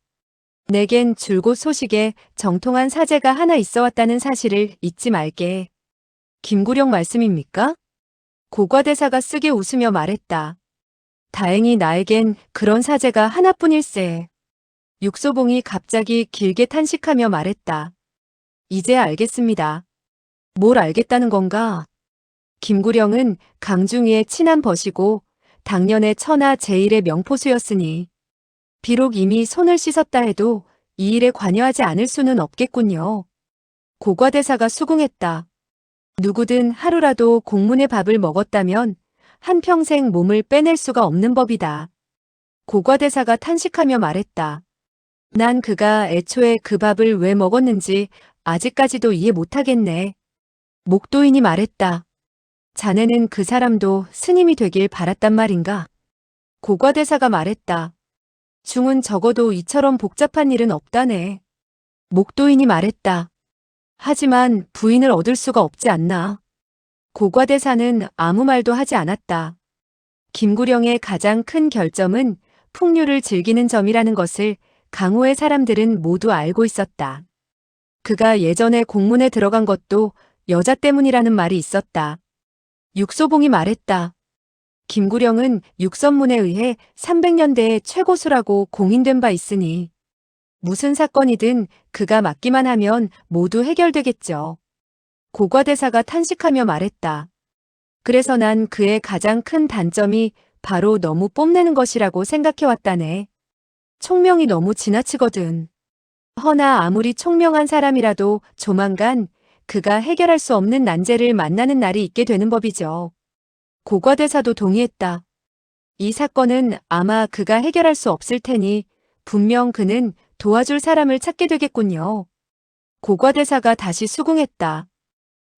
Speaker 1: 내겐 줄곧 소식에 정통한 사제가 하나 있어 왔다는 사실을 잊지 말게. 김구령 말씀입니까? 고과대사가 쓰게 웃으며 말했다. 다행히 나에겐 그런 사제가 하나뿐일세. 육소봉이 갑자기 길게 탄식하며 말했다. 이제 알겠습니다. 뭘 알겠다는 건가? 김구령은 강중위의 친한 벗이고 당년의 천하 제1의 명포수였으니 비록 이미 손을 씻었다 해도 이 일에 관여하지 않을 수는 없겠군요. 고과대사가 수긍했다. 누구든 하루라도 공문의 밥을 먹었다면 한평생 몸을 빼낼 수가 없는 법이다. 고과대사가 탄식하며 말했다. 난 그가 애초에 그 밥을 왜 먹었는지 아직까지도 이해 못하겠네. 목도인이 말했다. 자네는 그 사람도 스님이 되길 바랐단 말인가? 고과대사가 말했다. 중은 적어도 이처럼 복잡한 일은 없다네. 목도인이 말했다. 하지만 부인을 얻을 수가 없지 않나. 고과대사는 아무 말도 하지 않았다. 김구령의 가장 큰 결점은 풍류를 즐기는 점이라는 것을 강호의 사람들은 모두 알고 있었다. 그가 예전에 공문에 들어간 것도 여자 때문이라는 말이 있었다. 육소봉이 말했다. 김구령은 육선문에 의해 300년대의 최고수라고 공인된 바 있으니 무슨 사건이든 그가 맡기만 하면 모두 해결되겠죠. 고과대사가 탄식하며 말했다. 그래서 난 그의 가장 큰 단점이 바로 너무 뽐내는 것이라고 생각해왔다네. 총명이 너무 지나치거든. 허나 아무리 총명한 사람이라도 조만간 그가 해결할 수 없는 난제를 만나는 날이 있게 되는 법이죠. 고과대사도 동의했다. 이 사건은 아마 그가 해결할 수 없을 테니 분명 그는 도와줄 사람을 찾게 되겠군요. 고과대사가 다시 수긍했다.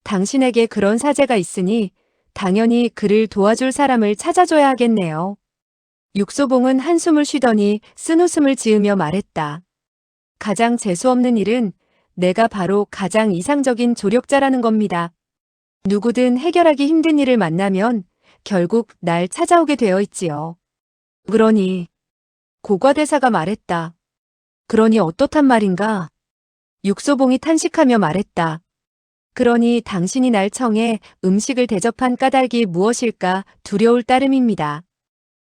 Speaker 1: 당신에게 그런 사제가 있으니 당연히 그를 도와줄 사람을 찾아줘야 하겠네요. 육소봉은 한숨을 쉬더니 쓴웃음을 지으며 말했다. 가장 재수없는 일은 내가 바로 가장 이상적인 조력자라는 겁니다. 누구든 해결하기 힘든 일을 만나면 결국 날 찾아오게 되어 있지요. 그러니 고과대사가 말했다. 그러니 어떻단 말인가? 육소봉이 탄식하며 말했다. 그러니 당신이 날 청해 음식을 대접한 까닭이 무엇일까 두려울 따름입니다.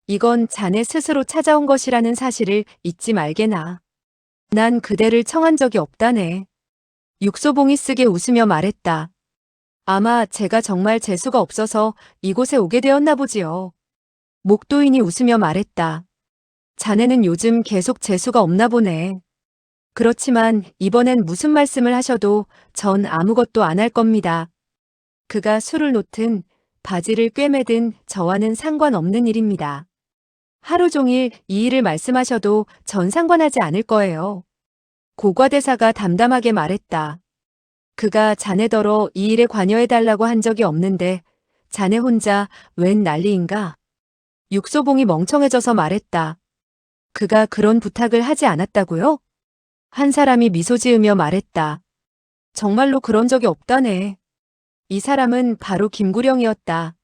Speaker 1: 이건 자네 스스로 찾아온 것이라는 사실을 잊지 말게나. 난 그대를 청한 적이 없다네. 육소봉이 쓰게 웃으며 말했다. 아마 제가 정말 재수가 없어서 이곳에 오게 되었나 보지요. 목도인이 웃으며 말했다. 자네는 요즘 계속 재수가 없나 보네. 그렇지만 이번엔 무슨 말씀을 하셔도 전 아무것도 안 할 겁니다. 그가 술을 놓든 바지를 꿰매든 저와는 상관없는 일입니다. 하루 종일 이 일을 말씀하셔도 전 상관하지 않을 거예요. 고과대사가 담담하게 말했다. 그가 자네더러 이 일에 관여해달라고 한 적이 없는데 자네 혼자 웬 난리인가? 육소봉이 멍청해져서 말했다. 그가 그런 부탁을 하지 않았다고요? 한 사람이 미소 지으며 말했다. 정말로 그런 적이 없다네. 이 사람은 바로 김구령이었다.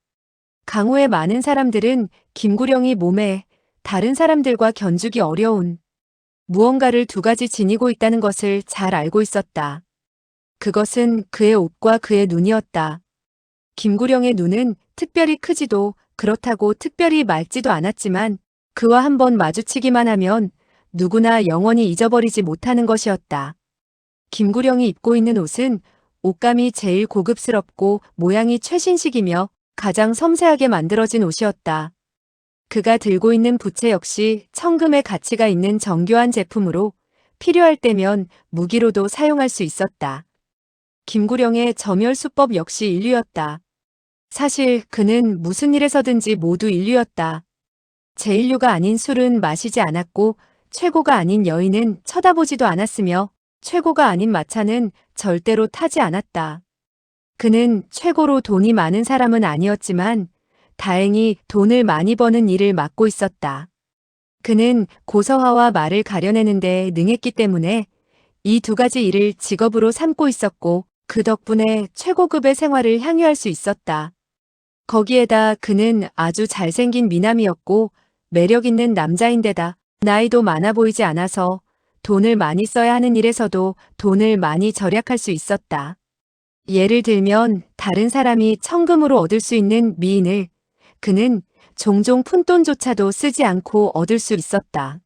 Speaker 1: 강호의 많은 사람들은 김구령이 몸에 다른 사람들과 견주기 어려운 무언가를 두 가지 지니고 있다는 것을 잘 알고 있었다. 그것은 그의 옷과 그의 눈이었다. 김구령의 눈은 특별히 크지도 그렇다고 특별히 맑지도 않았지만 그와 한번 마주치기만 하면 누구나 영원히 잊어버리지 못하는 것이었다. 김구령이 입고 있는 옷은 옷감이 제일 고급스럽고 모양이 최신식이며 가장 섬세하게 만들어진 옷이었다. 그가 들고 있는 부채 역시 청금의 가치가 있는 정교한 제품으로 필요할 때면 무기로도 사용할 수 있었다. 김구령의 점혈수법 역시 인류였다. 사실 그는 무슨 일에서든지 모두 인류였다. 제인류가 아닌 술은 마시지 않았고 최고가 아닌 여인은 쳐다보지도 않았으며 최고가 아닌 마차는 절대로 타지 않았다. 그는 최고로 돈이 많은 사람은 아니었지만 다행히 돈을 많이 버는 일을 맡고 있었다. 그는 고서화와 말을 가려내는 데 능했기 때문에 이 두 가지 일을 직업으로 삼고 있었고 그 덕분에 최고급의 생활을 향유할 수 있었다. 거기에다 그는 아주 잘생긴 미남이었고 매력 있는 남자인데다 나이도 많아 보이지 않아서 돈을 많이 써야 하는 일에서도 돈을 많이 절약할 수 있었다. 예를 들면 다른 사람이 천금으로 얻을 수 있는 미인을 그는 종종 푼돈조차도 쓰지 않고 얻을 수 있었다.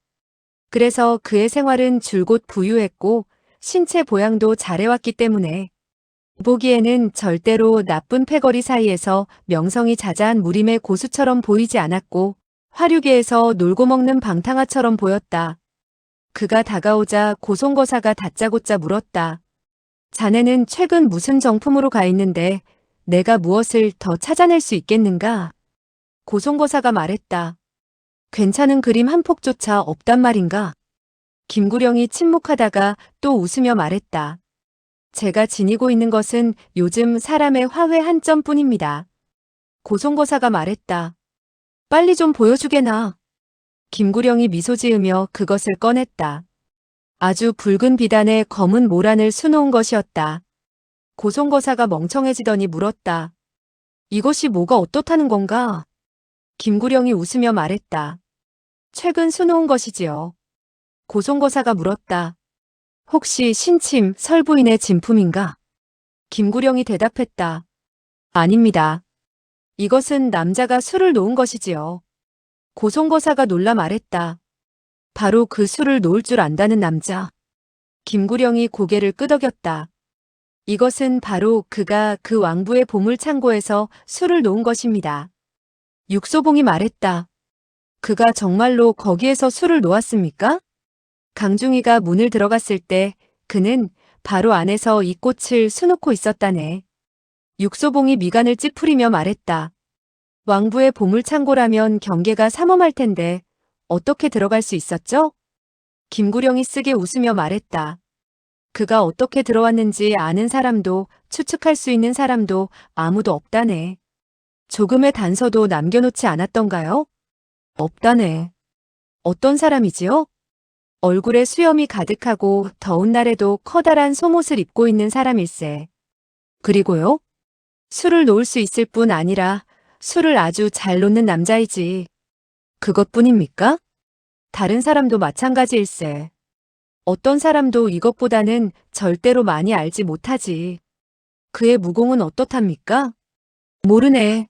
Speaker 1: 그래서 그의 생활은 줄곧 부유했고 신체 보양도 잘해왔기 때문에 보기에는 절대로 나쁜 패거리 사이에서 명성이 자자한 무림의 고수처럼 보이지 않았고 화류계에서 놀고 먹는 방탕아처럼 보였다. 그가 다가오자 고송거사가 다짜고짜 물었다. 자네는 최근 무슨 정품으로 가 있는데 내가 무엇을 더 찾아낼 수 있겠는가? 고송거사가 말했다. 괜찮은 그림 한 폭조차 없단 말인가? 김구령이 침묵하다가 또 웃으며 말했다. 제가 지니고 있는 것은 요즘 사람의 화훼 한 점뿐입니다. 고송거사가 말했다. 빨리 좀 보여주게나. 김구령이 미소 지으며 그것을 꺼냈다. 아주 붉은 비단에 검은 모란을 수놓은 것이었다. 고송거사가 멍청해지더니 물었다. 이것이 뭐가 어떻다는 건가? 김구령이 웃으며 말했다. 최근 수놓은 것이지요. 고송거사가 물었다. 혹시 신침 설부인의 진품인가? 김구령이 대답했다. 아닙니다. 이것은 남자가 술을 놓은 것이지요. 고송거사가 놀라 말했다. 바로 그 술을 놓을 줄 안다는 남자. 김구령이 고개를 끄덕였다. 이것은 바로 그가 그 왕부의 보물창고에서 술을 놓은 것입니다. 육소봉이 말했다. 그가 정말로 거기에서 술을 놓았습니까? 강중이가 문을 들어갔을 때 그는 바로 안에서 이 꽃을 수놓고 있었다네. 육소봉이 미간을 찌푸리며 말했다. 왕부의 보물창고라면 경계가 삼엄할 텐데 어떻게 들어갈 수 있었죠? 김구령이 쓰게 웃으며 말했다. 그가 어떻게 들어왔는지 아는 사람도 추측할 수 있는 사람도 아무도 없다네. 조금의 단서도 남겨놓지 않았던가요? 없다네. 어떤 사람이지요? 얼굴에 수염이 가득하고 더운 날에도 커다란 속옷을 입고 있는 사람일세. 그리고요? 술을 놓을 수 있을 뿐 아니라 술을 아주 잘 놓는 남자이지. 그것뿐입니까? 다른 사람도 마찬가지일세. 어떤 사람도 이것보다는 절대로 많이 알지 못하지. 그의 무공은 어떻답니까? 모르네.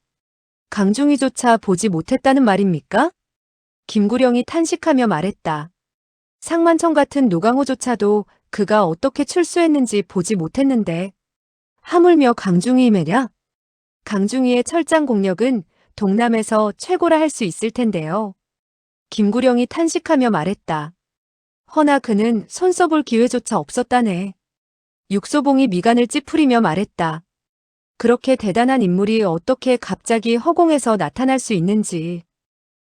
Speaker 1: 강중이조차 보지 못했다는 말입니까? 김구령이 탄식하며 말했다. 상만청 같은 노강호조차도 그가 어떻게 출소했는지 보지 못했는데 하물며 강중이 매냐? 강중이의 철장 공력은 동남에서 최고라 할 수 있을 텐데요. 김구령이 탄식하며 말했다. 허나 그는 손써볼 기회조차 없었다네. 육소봉이 미간을 찌푸리며 말했다. 그렇게 대단한 인물이 어떻게 갑자기 허공에서 나타날 수 있는지.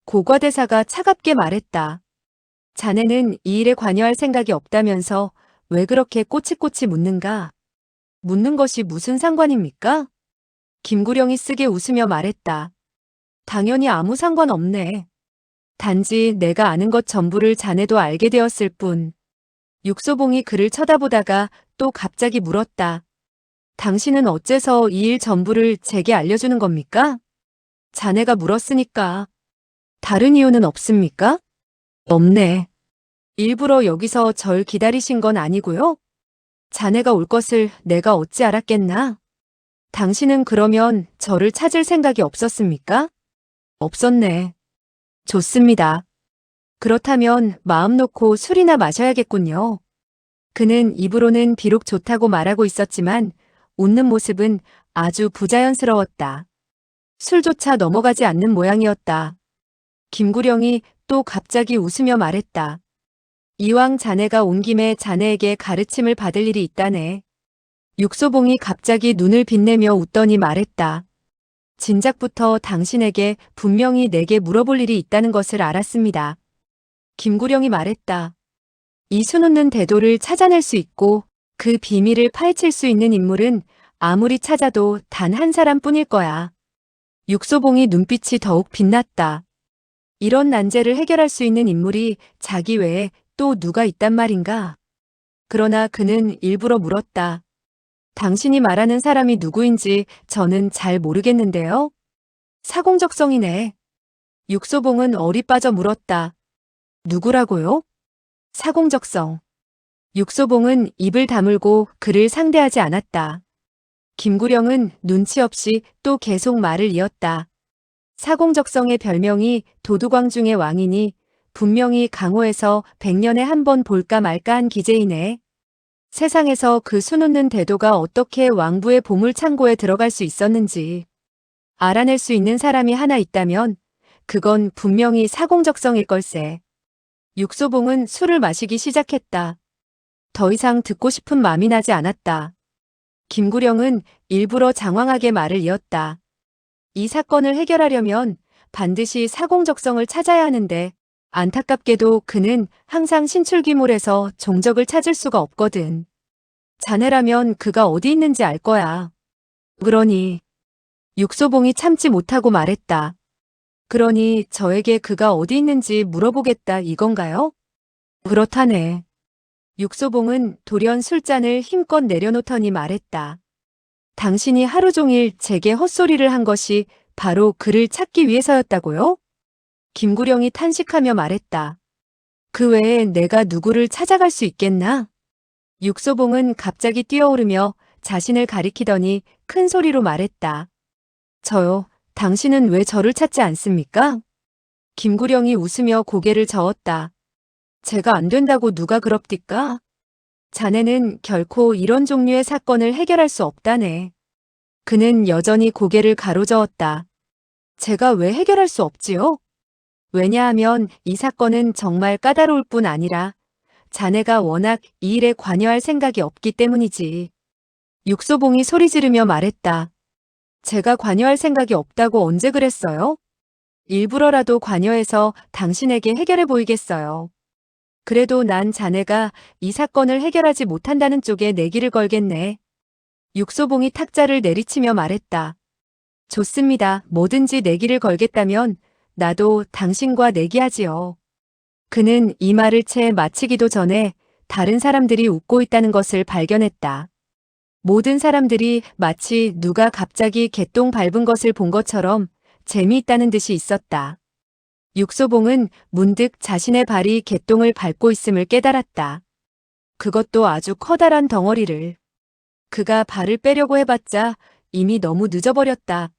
Speaker 1: 고과대사가 차갑게 말했다. 자네는 이 일에 관여할 생각이 없다면서 왜 그렇게 꼬치꼬치 묻는가? 묻는 것이 무슨 상관입니까? 김구령이 쓰게 웃으며 말했다. 당연히 아무 상관 없네. 단지 내가 아는 것 전부를 자네도 알게 되었을 뿐. 육소봉이 그를 쳐다보다가 또 갑자기 물었다. 당신은 어째서 이 일 전부를 제게 알려주는 겁니까? 자네가 물었으니까. 다른 이유는 없습니까? 없네. 일부러 여기서 절 기다리신 건 아니고요? 자네가 올 것을 내가 어찌 알았겠나? 당신은 그러면 저를 찾을 생각이 없었습니까? 없었네. 좋습니다. 그렇다면 마음 놓고 술이나 마셔야겠군요. 그는 입으로는 비록 좋다고 말하고 있었지만 웃는 모습은 아주 부자연스러웠다. 술조차 넘어가지 않는 모양이었다. 김구령이 또 갑자기 웃으며 말했다. 이왕 자네가 온 김에 자네에게 가르침을 받을 일이 있다네. 육소봉이 갑자기 눈을 빛내며 웃더니 말했다. 진작부터 당신에게 분명히 내게 물어볼 일이 있다는 것을 알았습니다. 김구령이 말했다. 이 수놓는 대도를 찾아낼 수 있고 그 비밀을 파헤칠 수 있는 인물은 아무리 찾아도 단 한 사람뿐일 거야. 육소봉이 눈빛이 더욱 빛났다. 이런 난제를 해결할 수 있는 인물이 자기 외에 또 누가 있단 말인가? 그러나 그는 일부러 물었다. 당신이 말하는 사람이 누구인지 저는 잘 모르겠는데요. 사공적성이네. 육소봉은 어리 빠져 물었다. 누구라고요? 사공적성. 육소봉은 입을 다물고 그를 상대하지 않았다. 김구령은 눈치 없이 또 계속 말을 이었다. 사공적성의 별명이 도두광중의 왕이니 분명히 강호에서 100년에 한 번 볼까 말까 한 기재이네. 세상에서 그 수놓는 대도가 어떻게 왕부의 보물창고에 들어갈 수 있었는지 알아낼 수 있는 사람이 하나 있다면 그건 분명히 사공적성일 걸세. 육소봉은 술을 마시기 시작했다. 더 이상 듣고 싶은 마음이 나지 않았다. 김구령은 일부러 장황하게 말을 이었다. 이 사건을 해결하려면 반드시 사공적성을 찾아야 하는데 안타깝게도 그는 항상 신출귀몰에서 종적을 찾을 수가 없거든. 자네라면 그가 어디 있는지 알 거야. 그러니 육소봉이 참지 못하고 말했다. 그러니 저에게 그가 어디 있는지 물어보겠다 이건가요? 그렇다네. 육소봉은 돌연 술잔을 힘껏 내려놓더니 말했다. 당신이 하루 종일 제게 헛소리를 한 것이 바로 그를 찾기 위해서였다고요? 김구령이 탄식하며 말했다. 그 외에 내가 누구를 찾아갈 수 있겠나? 육소봉은 갑자기 뛰어오르며 자신을 가리키더니 큰 소리로 말했다. 저요, 당신은 왜 저를 찾지 않습니까? 김구령이 웃으며 고개를 저었다. 제가 안 된다고 누가 그럽디까? 자네는 결코 이런 종류의 사건을 해결할 수 없다네. 그는 여전히 고개를 가로저었다. 제가 왜 해결할 수 없지요? 왜냐하면 이 사건은 정말 까다로울 뿐 아니라 자네가 워낙 이 일에 관여할 생각이 없기 때문이지. 육소봉이 소리 지르며 말했다. 제가 관여할 생각이 없다고 언제 그랬어요? 일부러라도 관여해서 당신에게 해결해 보이겠어요. 그래도 난 자네가 이 사건을 해결하지 못한다는 쪽에 내기를 걸겠네. 육소봉이 탁자를 내리치며 말했다. 좋습니다. 뭐든지 내기를 걸겠다면 나도 당신과 내기하지요. 그는 이 말을 채 마치기도 전에 다른 사람들이 웃고 있다는 것을 발견했다. 모든 사람들이 마치 누가 갑자기 개똥 밟은 것을 본 것처럼 재미있다는 듯이 있었다. 육소봉은 문득 자신의 발이 개똥을 밟고 있음을 깨달았다. 그것도 아주 커다란 덩어리를. 그가 발을 빼려고 해봤자 이미 너무 늦어버렸다.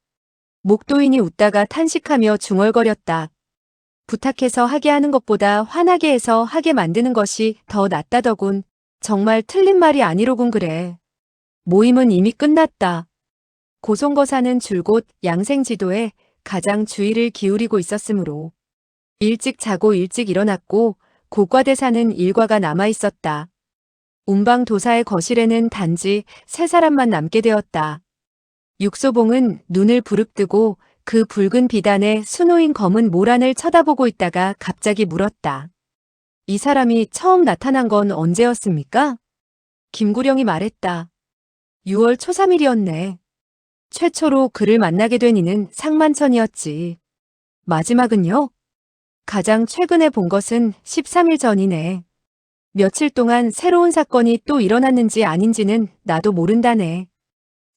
Speaker 1: 목도인이 웃다가 탄식하며 중얼거렸다. 부탁해서 하게 하는 것보다 화나게 해서 하게 만드는 것이 더 낫다더군. 정말 틀린 말이 아니로군 그래. 모임은 이미 끝났다. 고송거사는 줄곧 양생지도에 가장 주의를 기울이고 있었으므로 일찍 자고 일찍 일어났고 고과대사는 일과가 남아 있었다. 운방도사의 거실에는 단지 세 사람만 남게 되었다. 육소봉은 눈을 부릅뜨고 그 붉은 비단에 수놓인 검은 모란을 쳐다보고 있다가 갑자기 물었다. 이 사람이 처음 나타난 건 언제였습니까? 김구령이 말했다. 6월 초 3일이었네. 최초로 그를 만나게 된 이는 상만천이었지. 마지막은요? 가장 최근에 본 것은 13일 전이네. 며칠 동안 새로운 사건이 또 일어났는지 아닌지는 나도 모른다네.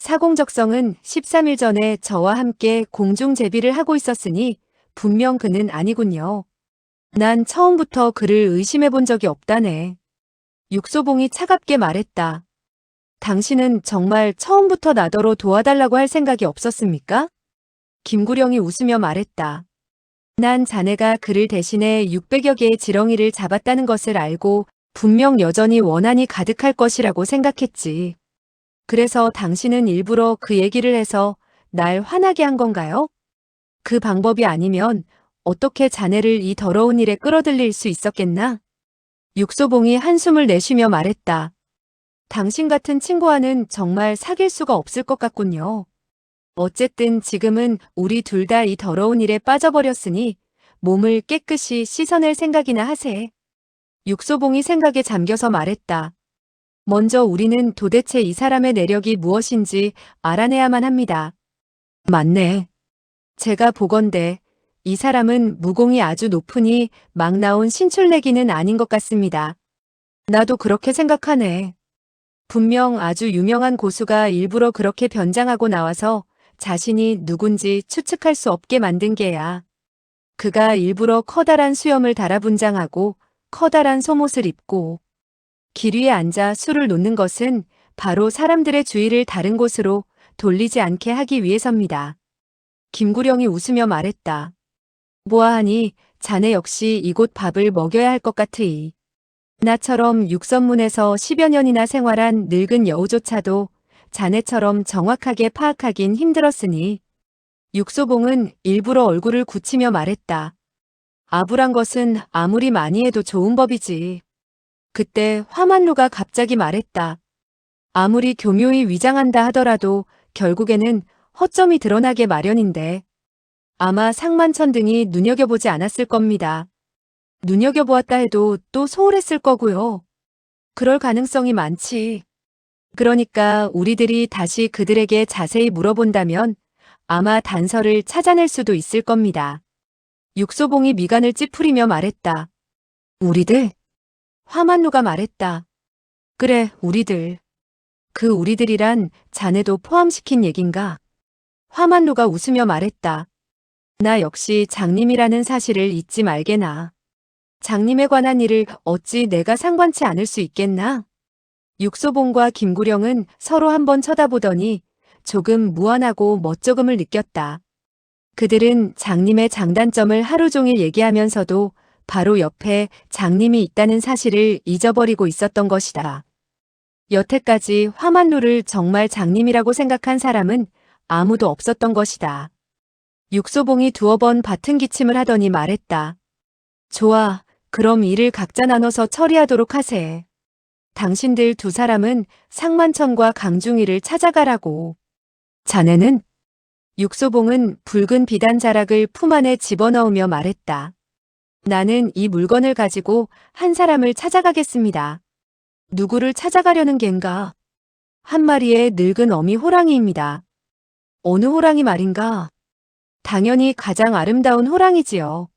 Speaker 1: 사공적성은 13일 전에 저와 함께 공중제비를 하고 있었으니 분명 그는 아니군요. 난 처음부터 그를 의심해 본 적이 없다네. 육소봉이 차갑게 말했다. 당신은 정말 처음부터 나더러 도와달라고 할 생각이 없었습니까? 김구령이 웃으며 말했다. 난 자네가 그를 대신해 600여 개의 지렁이를 잡았다는 것을 알고 분명 여전히 원한이 가득할 것이라고 생각했지. 그래서 당신은 일부러 그 얘기를 해서 날 화나게 한 건가요? 그 방법이 아니면 어떻게 자네를 이 더러운 일에 끌어들일 수 있었겠나? 육소봉이 한숨을 내쉬며 말했다. 당신 같은 친구와는 정말 사귈 수가 없을 것 같군요. 어쨌든 지금은 우리 둘 다 이 더러운 일에 빠져버렸으니 몸을 깨끗이 씻어낼 생각이나 하세. 육소봉이 생각에 잠겨서 말했다. 먼저 우리는 도대체 이 사람의 내력이 무엇인지 알아내야만 합니다. 맞네. 제가 보건대 이 사람은 무공이 아주 높으니 막 나온 신출내기는 아닌 것 같습니다. 나도 그렇게 생각하네. 분명 아주 유명한 고수가 일부러 그렇게 변장하고 나와서 자신이 누군지 추측할 수 없게 만든 게야. 그가 일부러 커다란 수염을 달아 분장하고 커다란 속옷을 입고 길 위에 앉아 술을 놓는 것은 바로 사람들의 주의를 다른 곳으로 돌리지 않게 하기 위해서입니다. 김구령이 웃으며 말했다. 보아하니 자네 역시 이곳 밥을 먹여야 할 것 같으이. 나처럼 육선문에서 10여 년이나 생활한 늙은 여우조차도 자네처럼 정확하게 파악하긴 힘들었으니. 육소봉은 일부러 얼굴을 굳히며 말했다. 아부란 것은 아무리 많이 해도 좋은 법이지. 그때 화만루가 갑자기 말했다. 아무리 교묘히 위장한다 하더라도 결국에는 허점이 드러나게 마련인데 아마 상만천 등이 눈여겨보지 않았을 겁니다. 눈여겨보았다 해도 또 소홀했을 거고요. 그럴 가능성이 많지. 그러니까 우리들이 다시 그들에게 자세히 물어본다면 아마 단서를 찾아낼 수도 있을 겁니다. 육소봉이 미간을 찌푸리며 말했다. 우리들? 화만루가 말했다. 그래, 우리들. 그 우리들이란 자네도 포함시킨 얘긴가? 화만루가 웃으며 말했다. 나 역시 장님이라는 사실을 잊지 말게나. 장님에 관한 일을 어찌 내가 상관치 않을 수 있겠나? 육소봉과 김구령은 서로 한번 쳐다보더니 조금 무안하고 멋쩍음을 느꼈다. 그들은 장님의 장단점을 하루 종일 얘기하면서도 바로 옆에 장님이 있다는 사실을 잊어버리고 있었던 것이다. 여태까지 화만루를 정말 장님이라고 생각한 사람은 아무도 없었던 것이다. 육소봉이 두어 번 받튼 기침을 하더니 말했다. 좋아, 그럼 일을 각자 나눠서 처리하도록 하세. 당신들 두 사람은 상만천과 강중이를 찾아가라고. 자네는? 육소봉은 붉은 비단 자락을 품 안에 집어넣으며 말했다. 나는 이 물건을 가지고 한 사람을 찾아가겠습니다. 누구를 찾아가려는 겐가? 한 마리의 늙은 어미 호랑이입니다. 어느 호랑이 말인가? 당연히 가장 아름다운 호랑이지요.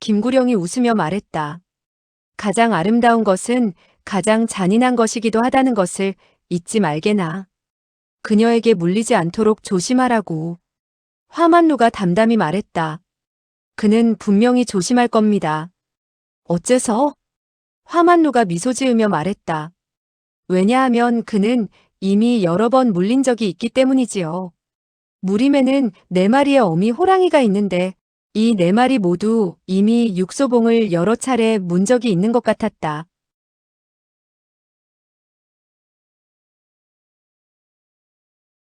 Speaker 1: 김구령이 웃으며 말했다. 가장 아름다운 것은 가장 잔인한 것이기도 하다는 것을 잊지 말게나. 그녀에게 물리지 않도록 조심하라고. 화만루가 담담히 말했다. 그는 분명히 조심할 겁니다. 어째서? 화만루가 미소 지으며 말했다. 왜냐하면 그는 이미 여러 번 물린 적이 있기 때문이지요. 무림에는 4마리의 어미 호랑이가 있는데 이 네 마리 모두 이미 육소봉을 여러 차례 문 적이 있는 것 같았다.